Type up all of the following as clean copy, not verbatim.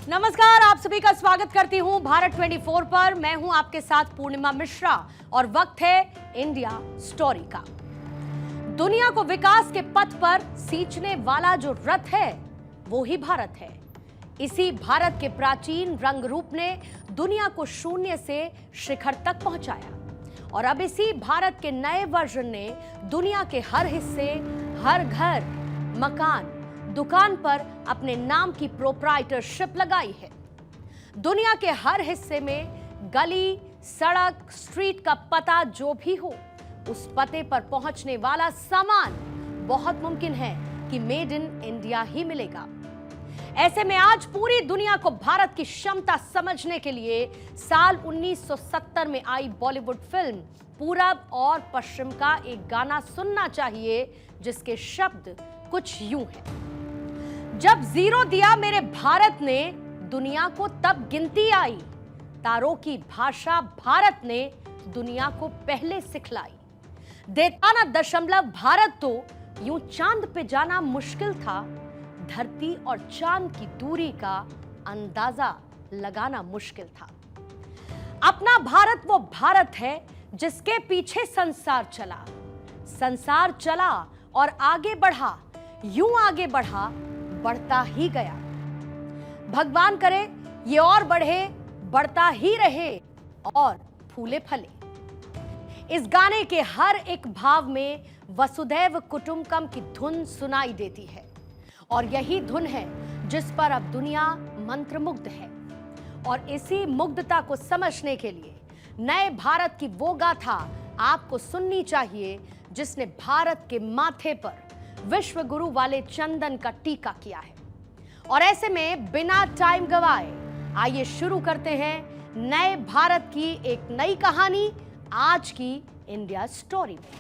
नमस्कार, आप सभी का स्वागत करती हूं भारत 24 पर। मैं हूं आपके साथ पूर्णिमा मिश्रा और वक्त है इंडिया स्टोरी का। दुनिया को विकास के पथ पर सींचने वाला जो रथ है वो ही भारत है। इसी भारत के प्राचीन रंग रूप ने दुनिया को शून्य से शिखर तक पहुंचाया और अब इसी भारत के नए वर्जन ने दुनिया के हर हिस्से, हर घर, मकान, दुकान पर अपने नाम की प्रोप्राइटरशिप लगाई है। दुनिया के हर हिस्से में गली, सड़क, स्ट्रीट का पता जो भी हो, उस पते पर पहुंचने वाला सामान बहुत मुमकिन है कि मेड इन इंडिया ही मिलेगा। ऐसे में आज पूरी दुनिया को भारत की क्षमता समझने के लिए साल 1970 में आई बॉलीवुड फिल्म पूरब और पश्चिम का एक गाना सुनना चाहिए, जिसके शब्द कुछ यूं हैं। जब जीरो दिया मेरे भारत ने, दुनिया को तब गिनती आई। तारों की भाषा भारत ने दुनिया को पहले सिखलाई। देता ना दशमलव भारत तो यूं चांद पे जाना मुश्किल था। धरती और चांद की दूरी का अंदाजा लगाना मुश्किल था। अपना भारत वो भारत है जिसके पीछे संसार चला। संसार चला और आगे बढ़ा, यूं आगे बढ़ा, बढ़ता ही गया। भगवान करे ये और बढ़े, बढ़ता ही रहे और फूले फले। इस गाने के हर एक भाव में वसुधैव कुटुंबकम की धुन सुनाई देती है और यही धुन है जिस पर अब दुनिया मंत्रमुग्ध है। और इसी मुग्धता को समझने के लिए नए भारत की वो गाथा आपको सुननी चाहिए जिसने भारत के माथे पर विश्व गुरु वाले चंदन का टीका किया है। और ऐसे में बिना टाइम गवाए आइए शुरू करते हैं नए भारत की एक नई कहानी आज की इंडिया स्टोरी में।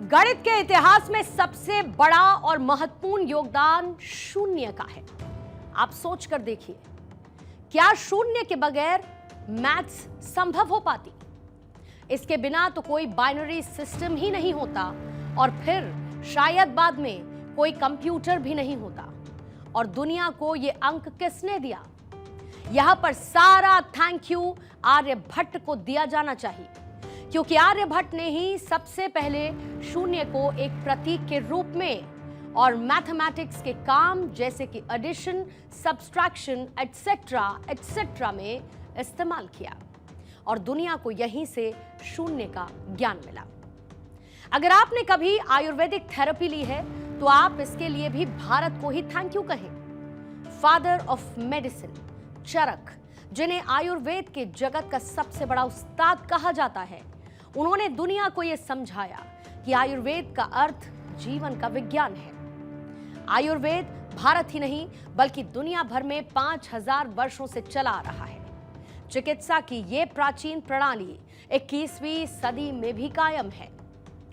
गणित के इतिहास में सबसे बड़ा और महत्वपूर्ण योगदान शून्य का है। आप सोच कर देखिए, क्या शून्य के बगैर मैथ्स संभव हो पाती? इसके बिना तो कोई बाइनरी सिस्टम ही नहीं होता और फिर शायद बाद में कोई कंप्यूटर भी नहीं होता। और दुनिया को यह अंक किसने दिया? यहां पर सारा थैंक यू आर्यभट्ट को दिया जाना चाहिए, क्योंकि आर्यभट्ट ने ही सबसे पहले शून्य को एक प्रतीक के रूप में और मैथमेटिक्स के काम जैसे कि एडिशन, सब्सट्रैक्शन एटसेट्रा एटसेट्रा में इस्तेमाल किया और दुनिया को यहीं से शून्य का ज्ञान मिला। अगर आपने कभी आयुर्वेदिक थेरेपी ली है तो आप इसके लिए भी भारत को ही थैंक यू कहें। फादर ऑफ मेडिसिन चरक, जिन्हें आयुर्वेद के जगत का सबसे बड़ा उस्ताद कहा जाता है, उन्होंने दुनिया को यह समझाया कि आयुर्वेद का अर्थ जीवन का विज्ञान है। आयुर्वेद भारत ही नहीं बल्कि दुनिया भर में 5000 वर्षों से चला आ रहा है। चिकित्सा की यह प्राचीन प्रणाली 21वीं सदी में भी कायम है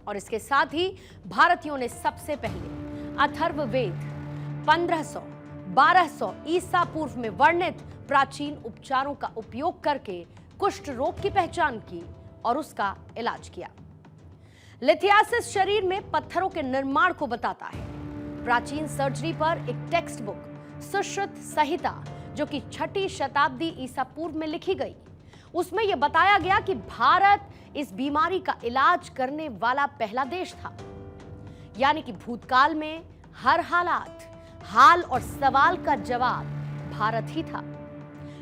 और इसके साथ ही भारतीयों ने सबसे पहले अथर्ववेद 1500-1200 ईसा पूर्व में वर्णित प्राचीन उपचारों का उपयोग करके कुष्ठ रोग की पहचान की और उसका इलाज किया। लिथियासिस शरीर में पत्थरों के निर्माण को बताता है। प्राचीन सर्जरी पर एक टेक्स्ट बुक सुश्रुत संहिता, जो कि 6ठी शताब्दी ईसा पूर्व में लिखी गई, उसमें यह बताया गया कि भारत इस बीमारी का इलाज करने वाला पहला देश था। यानी कि भूतकाल में हर हालात, हाल और सवाल का जवाब भारत ही था।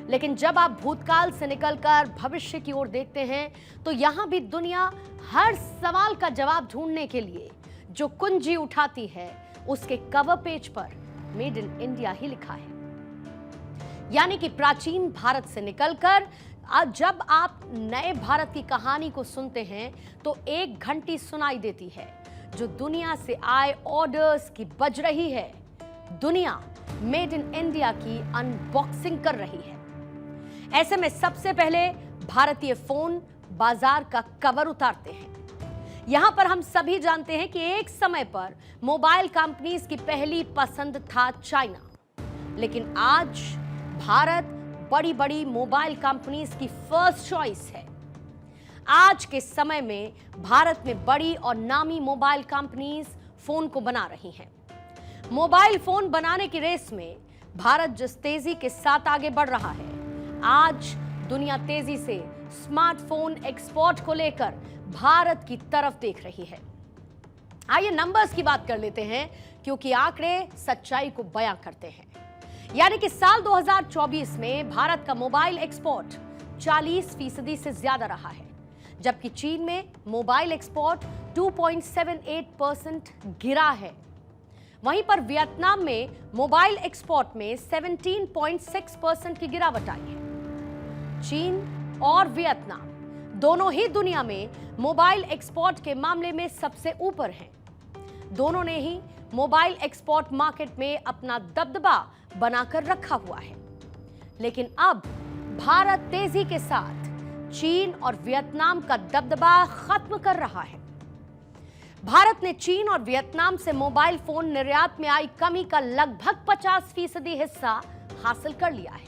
लेकिन जब आप भूतकाल से निकलकर भविष्य की ओर देखते हैं तो यहां भी दुनिया हर सवाल का जवाब ढूंढने के लिए जो कुंजी उठाती है, उसके कवर पेज पर मेड इन इंडिया ही लिखा है। यानी कि प्राचीन भारत से निकलकर जब आप नए भारत की कहानी को सुनते हैं तो एक घंटी सुनाई देती है जो दुनिया से आए ऑर्डर्स की बज रही है। दुनिया मेड इन इंडिया की अनबॉक्सिंग कर रही है। ऐसे में सबसे पहले भारतीय फोन बाजार का कवर उतारते हैं। यहां पर हम सभी जानते हैं कि एक समय पर मोबाइल कंपनीज की पहली पसंद था चाइना, लेकिन आज भारत बड़ी बड़ी मोबाइल कंपनीज की फर्स्ट चॉइस है। आज के समय में भारत में बड़ी और नामी मोबाइल कंपनीज फोन को बना रही हैं। मोबाइल फोन बनाने की रेस में भारत जिस तेजी के साथ आगे बढ़ रहा है, आज दुनिया तेजी से स्मार्टफोन एक्सपोर्ट को लेकर भारत की तरफ देख रही है। आइए नंबर्स की बात कर लेते हैं, क्योंकि आंकड़े सच्चाई को बयां करते हैं। यानी कि साल 2024 में भारत का मोबाइल एक्सपोर्ट 40% से ज्यादा रहा है, जबकि चीन में मोबाइल एक्सपोर्ट 2.78% गिरा है। वहीं पर वियतनाम में मोबाइल एक्सपोर्ट में 17.6% की गिरावट आई है। चीन और वियतनाम दोनों ही दुनिया में मोबाइल एक्सपोर्ट के मामले में सबसे ऊपर हैं। दोनों ने ही मोबाइल एक्सपोर्ट मार्केट में अपना दबदबा बनाकर रखा हुआ है। लेकिन अब भारत तेजी के साथ चीन और वियतनाम का दबदबा खत्म कर रहा है। भारत ने चीन और वियतनाम से मोबाइल फोन निर्यात में आई कमी का लगभग 50% हिस्सा हासिल कर लिया है।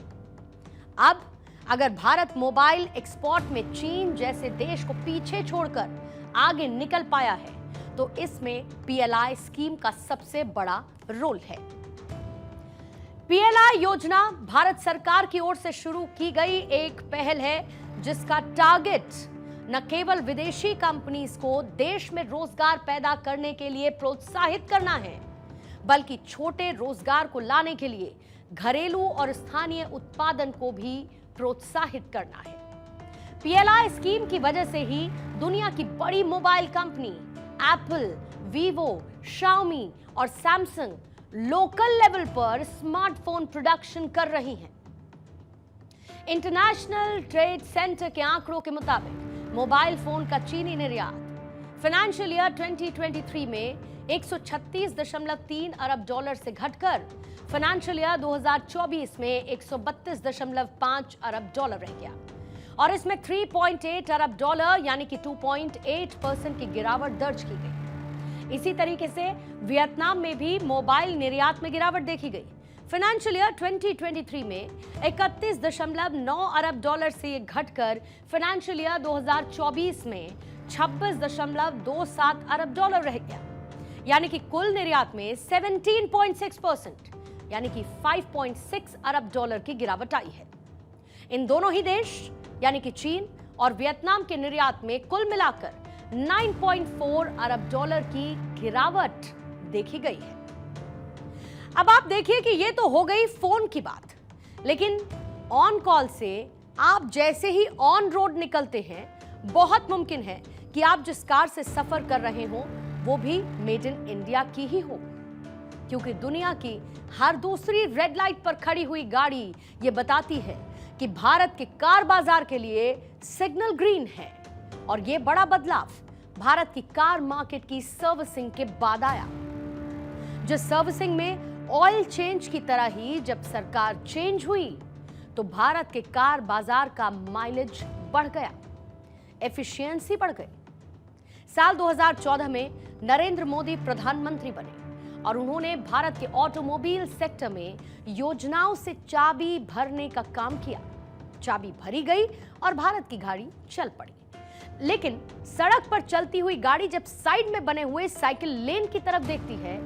अब अगर भारत मोबाइल एक्सपोर्ट में चीन जैसे देश को पीछे छोड़कर आगे निकल पाया है, तो इसमें पीएलआई स्कीम का सबसे बड़ा रोल है। पीएलआई योजना भारत सरकार की ओर से शुरू की गई एक पहल है, जिसका टारगेट न केवल विदेशी कंपनीज को देश में रोजगार पैदा करने के लिए प्रोत्साहित करना है, बल्कि छोटे रोजगार को लाने के लिए घरेलू और स्थानीय उत्पादन को भी प्रोत्साहित करना है। पीएलआई स्कीम की वजह से ही दुनिया की बड़ी mobile company Apple, Vivo, Xiaomi और सैमसंग लोकल लेवल पर स्मार्टफोन प्रोडक्शन कर रही हैं। इंटरनेशनल ट्रेड सेंटर के आंकड़ों के मुताबिक मोबाइल फोन का चीनी निर्यात फाइनेंशियल ईयर 2023 में 136.3 अरब डॉलर से घटकर फाइनेंशियल ईयर 2024 में 132.5 अरब डॉलर रह गया, और इसमें 3.8 अरब डॉलर यानी कि 2.8% की गिरावट दर्ज की गई। इसी तरीके से वियतनाम में भी मोबाइल निर्यात में गिरावट देखी गई। फाइनेंशियल ईयर 2023 में 31.9 अरब डॉलर से घटकर फाइनेंशियल ईयर 2024 में 26.27 अरब डॉलर रह गया, यानी कि कुल निर्यात में 17.6% यानी कि 5.6 अरब डॉलर की गिरावट आई है। इन दोनों ही देश यानी कि चीन और वियतनाम के निर्यात में कुल मिलाकर 9.4 अरब डॉलर की गिरावट देखी गई है। अब आप देखिए कि ये तो हो गई फोन की बात, लेकिन ऑन कॉल से आप जैसे ही ऑन रोड निकलते हैं, बहुत मुमकिन है कि आप जिस कार से सफर कर रहे हो वो भी मेड इन इंडिया की ही हो, क्योंकि दुनिया की हर दूसरी रेड लाइट पर खड़ी हुई गाड़ी ये बताती है कि भारत के कार बाजार के लिए सिग्नल ग्रीन है। और ये बड़ा बदलाव भारत की कार मार्केट की सर्विसिंग के बाद आया। जिस सर्विसिंग में ऑयल चेंज की तरह ही जब सरकार चेंज हुई, तो भारत के कार बाजार का माइलेज बढ़ गया, एफिशिएंसी बढ़ गई। साल 2014 में नरेंद्र मोदी प्रधानमंत्री बने और उन्होंने भारत के ऑटोमोबाइल सेक्टर में योजनाओं से चाबी भरने का काम किया। चाबी भरी गई और भारत की गाड़ी चल पड़ी। लेकिन सड़क पर चलती हुई गाड़ी जब साइड में बने हुए साइकिल लेन की तरफ देखती है,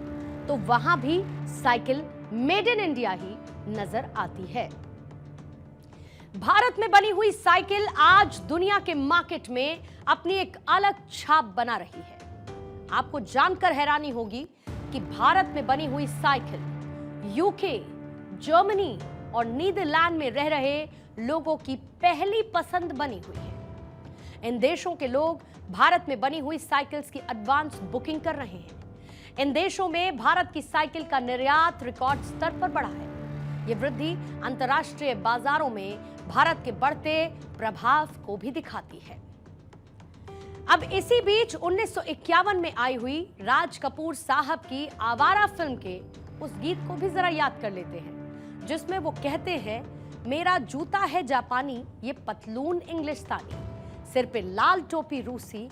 तो वहां भी साइकिल मेड इन इंडिया ही नजर आती है। भारत में बनी हुई साइकिल आज दुनिया के मार्केट में अपनी एक अलग छाप बना रही है। आपको जानकर हैरानी होगी कि भारत में बनी हुई साइकिल यूके, जर्मनी और नीदरलैंड में रह रहे लोगों की पहली पसंद बनी हुई है। इन देशों के लोग भारत में बनी हुई साइकिल्स की एडवांस बुकिंग कर रहे हैं। इन देशों में भारत की साइकिल का निर्यात रिकॉर्ड स्तर पर बढ़ा है। ये वृद्धि अंतर्राष्ट्रीय बाजारों में भारत के बढ़ते प्रभाव को भी दिखाती है। अब इसी बीच 1951 में आई हुई राज कपूर साहब की आवारा फिल्म के उस गीत को भी जरा याद कर लेते हैं, जिसमें वो कहते हैं, मेरा जूता है जापानी, ये पतलून इंग्लिस्तानी, सिर पे लाल टोपी रूसी,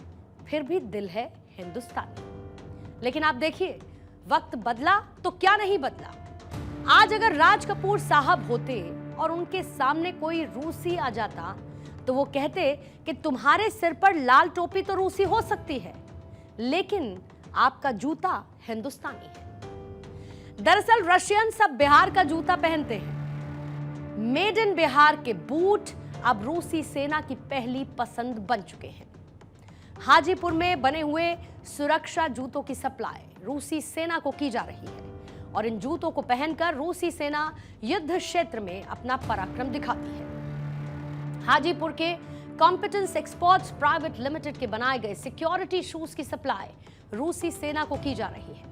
फिर भी दिल है हिंदुस्तानी। लेकिन आप देखिए, वक्त बदला तो क्या नहीं बदला। आज अगर राज कपूर साहब होते और उनके सामने कोई रूसी आ जाता तो वो कहते कि तुम्हारे सिर पर लाल टोपी तो रूसी हो सकती है, लेकिन आपका जूता हिंदुस्तानी है। दरअसल रशियन सब बिहार का जूता पहनते हैं। मेड इन बिहार के बूट अब रूसी सेना की पहली पसंद बन चुके हैं। हाजीपुर में बने हुए सुरक्षा जूतों की सप्लाई रूसी सेना को की जा रही है और इन जूतों को पहनकर रूसी सेना युद्ध क्षेत्र में अपना पराक्रम दिखाती है। हाजीपुर के कॉम्पिटेंस एक्सपोर्ट्स प्राइवेट लिमिटेड के बनाए गए सिक्योरिटी शूज की सप्लाई रूसी सेना को की जा रही है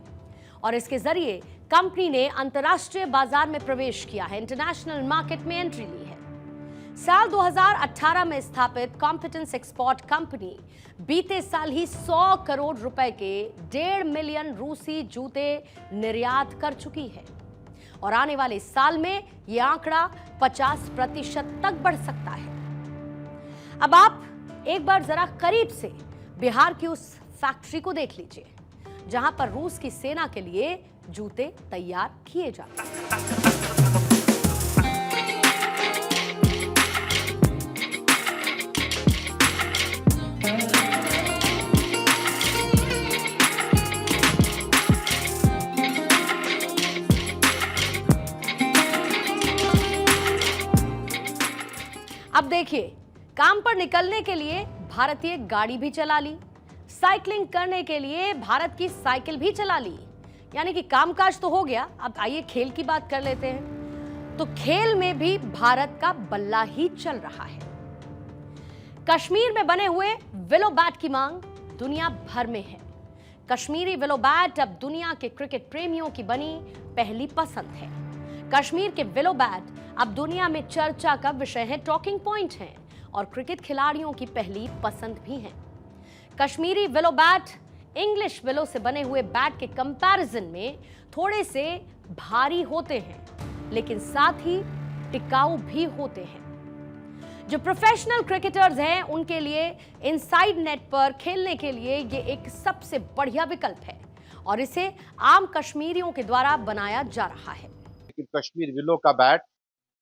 और इसके जरिए कंपनी ने अंतर्राष्ट्रीय बाजार में प्रवेश किया है, इंटरनेशनल मार्केट में एंट्री ली है। साल 2018 में स्थापित कॉम्पिटेंस एक्सपोर्ट कंपनी बीते साल ही 100 करोड़ रुपए के 1.5 मिलियन रूसी जूते निर्यात कर चुकी है और आने वाले साल में यह आंकड़ा 50% तक बढ़ सकता है। अब आप एक बार जरा करीब से बिहार की उस फैक्ट्री को देख लीजिए जहां पर रूस की सेना के लिए जूते तैयार किए जाते हैं। अब देखिए, काम पर निकलने के लिए भारतीय गाड़ी भी चला ली, साइकिलिंग करने के लिए भारत की साइकिल भी चला ली, यानी कि कामकाज तो हो गया। अब आइए खेल की बात कर लेते हैं। तो खेल में भी भारत का बल्ला ही चल रहा है। कश्मीर में बने हुए विलो बैट की मांग दुनिया भर में है। कश्मीरी विलो बैट अब दुनिया के क्रिकेट प्रेमियों की बनी पहली पसंद है। कश्मीर के विलो बैट अब दुनिया में चर्चा का विषय है, टॉकिंग पॉइंट है और क्रिकेट खिलाड़ियों की पहली पसंद भी है। Kashmiri willow bat English willow से बने हुए बैट के कंपैरिजन में थोड़े से भारी होते हैं, लेकिन साथ ही टिकाऊ भी होते हैं। जो प्रोफेशनल क्रिकेटर्स हैं उनके लिए इनसाइड नेट पर खेलने के लिए ये एक सबसे बढ़िया विकल्प है और इसे आम कश्मीरियों के द्वारा बनाया जा रहा है। कश्मीर विलो का बैट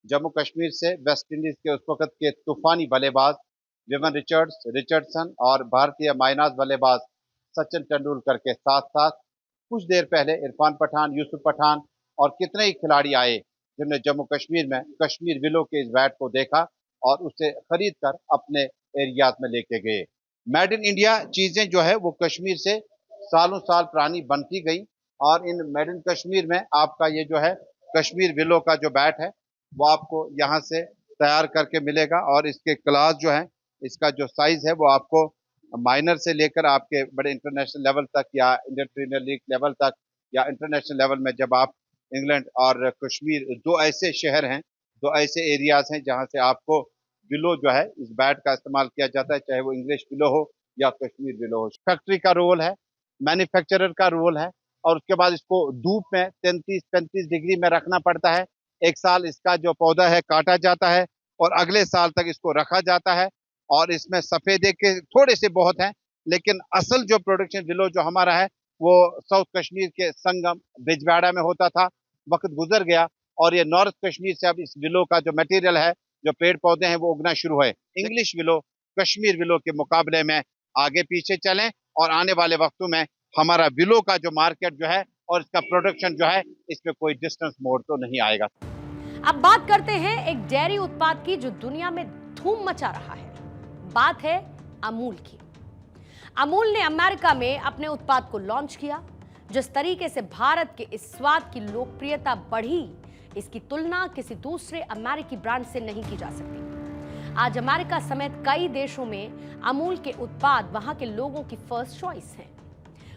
जम्मू कश्मीर से वेस्ट इंडीज के उस वक्त के तूफानी बल्लेबाज विवन रिचर्डसन और भारतीय माइनास बल्लेबाज सचिन तेंदुलकर के साथ साथ कुछ देर पहले इरफान पठान, यूसुफ पठान और कितने ही खिलाड़ी आए जिन्होंने जम्मू कश्मीर में कश्मीर विलो के इस बैट को देखा और उसे खरीद कर अपने एरियाज में लेके गए। मेड इन इंडिया चीजें जो है वो कश्मीर से सालों साल पुरानी बनती गई और इन मेड इन कश्मीर में आपका ये जो है कश्मीर विलो का जो बैट है वो आपको यहाँ से तैयार करके मिलेगा और इसके क्लास जो है, इसका जो साइज है वो आपको माइनर से लेकर आपके बड़े इंटरनेशनल लेवल तक या इंडियन प्रीमियर लीग लेवल तक या इंटरनेशनल लेवल में जब आप इंग्लैंड और कश्मीर दो ऐसे शहर हैं, दो ऐसे एरियाज हैं जहां से आपको विलो जो है इस बैट का इस्तेमाल किया जाता है, चाहे वो इंग्लिश विलो हो या कश्मीर विलो हो। फैक्ट्री का रोल है, मैन्युफैक्चरर का रोल है और उसके बाद इसको धूप में 33-35 डिग्री में रखना पड़ता है। एक साल इसका जो पौधा है काटा जाता है और अगले साल तक इसको रखा जाता है और इसमें सफेदे के थोड़े से बहुत हैं, लेकिन असल जो प्रोडक्शन विलो जो हमारा है वो साउथ कश्मीर के संगम बिजवाड़ा में होता था। वक्त गुजर गया और ये नॉर्थ कश्मीर से अब इस विलो का जो मटेरियल है, जो पेड़ पौधे हैं वो उगना शुरू हुए। इंग्लिश विलो कश्मीर विलो के मुकाबले में आगे पीछे चलें और आने वाले वक्तों में हमारा विलो का जो मार्केट जो है और इसका प्रोडक्शन जो है इसमें कोई डिस्टेंस मोड तो नहीं आएगा। अब बात करते हैं एक डेयरी उत्पाद की जो दुनिया में धूम मचा रहा है। बात है अमूल की। अमूल ने अमेरिका में अपने उत्पाद को लॉन्च किया। जिस तरीके से भारत के इस स्वाद की लोकप्रियता बढ़ी, इसकी तुलना किसी दूसरे अमेरिकी ब्रांड से नहीं की जा सकती। आज अमेरिका समेत कई देशों में अमूल के उत्पाद वहां के लोगों की फर्स्ट चॉइस हैं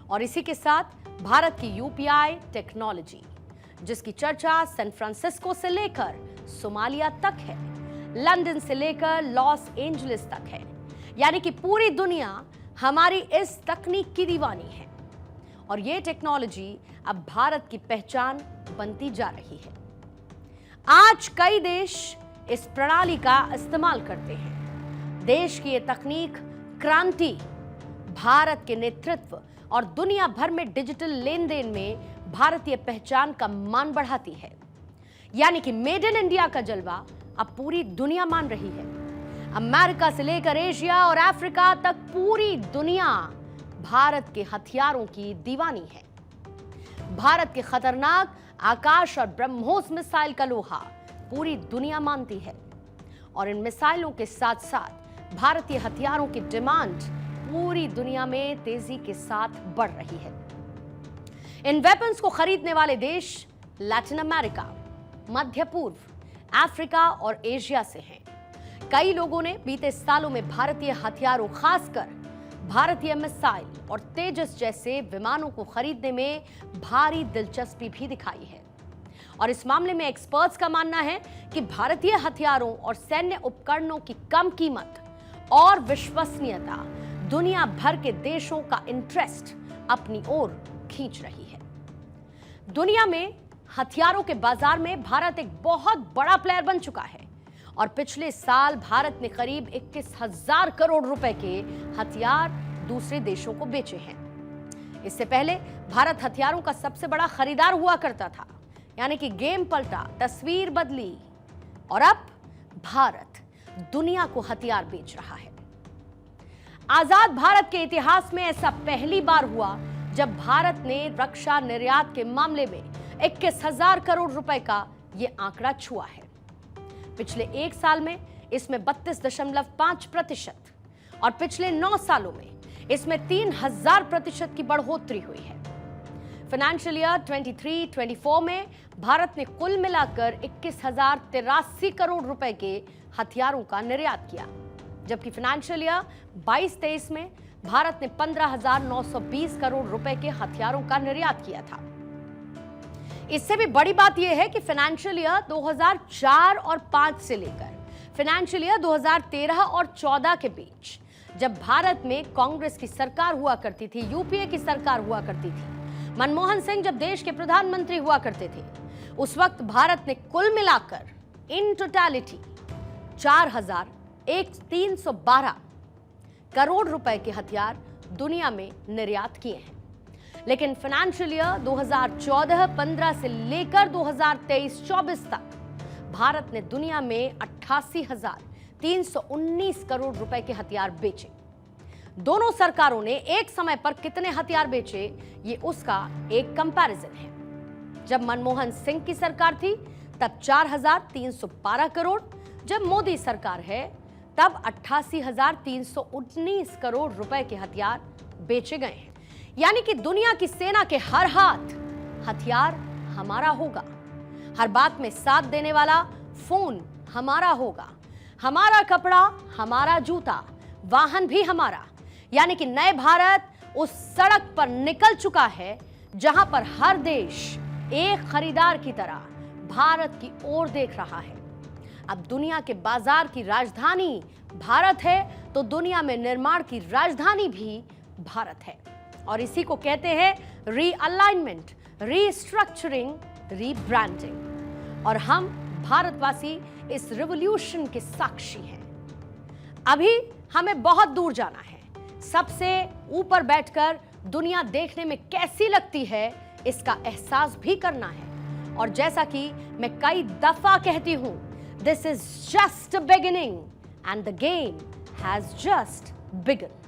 और इसी के साथ भारत की यूपीआई टेक्नोलॉजी, जिसकी चर्चा सैन फ्रांसिस्को से लेकर सोमालिया तक है, लंदन से लेकर लॉस एंजलिस तक है, यानी कि पूरी दुनिया हमारी इस तकनीक की दीवानी है और ये टेक्नोलॉजी अब भारत की पहचान बनती जा रही है। आज कई देश इस प्रणाली का इस्तेमाल करते हैं। देश की ये तकनीक क्रांति, भारत के नेतृत्व और दुनिया भर में डिजिटल लेन देन में भारतीय पहचान का मान बढ़ाती है। यानी कि मेड इन इंडिया का जलवा अब पूरी दुनिया मान रही है। अमेरिका से लेकर एशिया और अफ्रीका तक पूरी दुनिया भारत के हथियारों की दीवानी है। भारत के खतरनाक आकाश और ब्रह्मोस मिसाइल का लोहा पूरी दुनिया मानती है और इन मिसाइलों के साथ साथ भारतीय हथियारों की डिमांड पूरी दुनिया में तेजी के साथ बढ़ रही है। इन वेपन्स को खरीदने वाले देश लैटिन अमेरिका, मध्य पूर्व, अफ्रीका और एशिया से हैं। कई लोगों ने बीते सालों में भारतीय हथियारों, खासकर भारतीय मिसाइल और तेजस जैसे विमानों को खरीदने में भारी दिलचस्पी भी दिखाई है। और इस मामले में एक्सपर्ट्स का मानना है कि भारतीय हथियारों और सैन्य उपकरणों की कम कीमत और विश्वसनीयता दुनिया भर के देशों का इंटरेस्ट अपनी ओर खींच रही है। दुनिया में हथियारों के बाजार में भारत एक बहुत बड़ा प्लेयर बन चुका है और पिछले साल भारत ने करीब 21,000 करोड़ रुपए के हथियार दूसरे देशों को बेचे हैं। इससे पहले भारत हथियारों का सबसे बड़ा खरीदार हुआ करता था, यानी कि गेम पलटा, तस्वीर बदली और अब भारत दुनिया को हथियार बेच रहा है। आजाद भारत के इतिहास में ऐसा पहली बार हुआ जब भारत ने रक्षा निर्यात के मामले में 21,000 करोड़ रुपए का यह आंकड़ा छुआ है। पिछले एक साल में इसमें 32.5% और पिछले 9 सालों में इसमें 3,000% की बढ़ोतरी हुई है। फाइनेंशियल ईयर 23-24 में भारत ने कुल मिलाकर 21,083 करोड़ रुपए के हथियारों का निर्यात किया, जबकि फाइनेंशियल ईयर 22-23 में भारत ने 15,920 करोड़ रुपए के हथियारों का निर्यात किया था। इससे भी बड़ी बात यह है कि फाइनेंशियल ईयर 2004 और 5 से लेकर फाइनेंशियल ईयर 2013 और 14 के बीच, जब भारत में कांग्रेस की सरकार हुआ करती थी, यूपीए की सरकार हुआ करती थी, मनमोहन सिंह जब देश के प्रधानमंत्री हुआ करते थे, उस वक्त भारत ने कुल मिलाकर इन टोटलिटी 4,312 करोड़ रुपए के हथियार दुनिया में निर्यात किए हैं। लेकिन फाइनेंशियल ईयर 2014-15 से लेकर 2023-24 तक भारत ने दुनिया में 88,319 करोड़ रुपए के हथियार बेचे। दोनों सरकारों ने एक समय पर कितने हथियार बेचे, ये उसका एक कंपैरिजन है। जब मनमोहन सिंह की सरकार थी तब 4,312 करोड़, जब मोदी सरकार है तब 88,319 करोड़ रुपए के हथियार बेचे गए हैं। यानी कि दुनिया की सेना के हर हाथ हथियार हमारा होगा, हर बात में साथ देने वाला फोन हमारा होगा, हमारा कपड़ा, हमारा जूता, वाहन भी हमारा। यानी कि नए भारत उस सड़क पर निकल चुका है जहां पर हर देश एक खरीदार की तरह भारत की ओर देख रहा है। अब दुनिया के बाजार की राजधानी भारत है तो दुनिया में निर्माण की राजधानी भी भारत है, और इसी को कहते हैं रीअलाइनमेंट, रीस्ट्रक्चरिंग, रीब्रांडिंग। और हम भारतवासी इस रिवॉल्यूशन के साक्षी हैं। अभी हमें बहुत दूर जाना है, सबसे ऊपर बैठकर दुनिया देखने में कैसी लगती है इसका एहसास भी करना है। और जैसा कि मैं कई दफा कहती हूं, this is just a beginning and the game has just begin.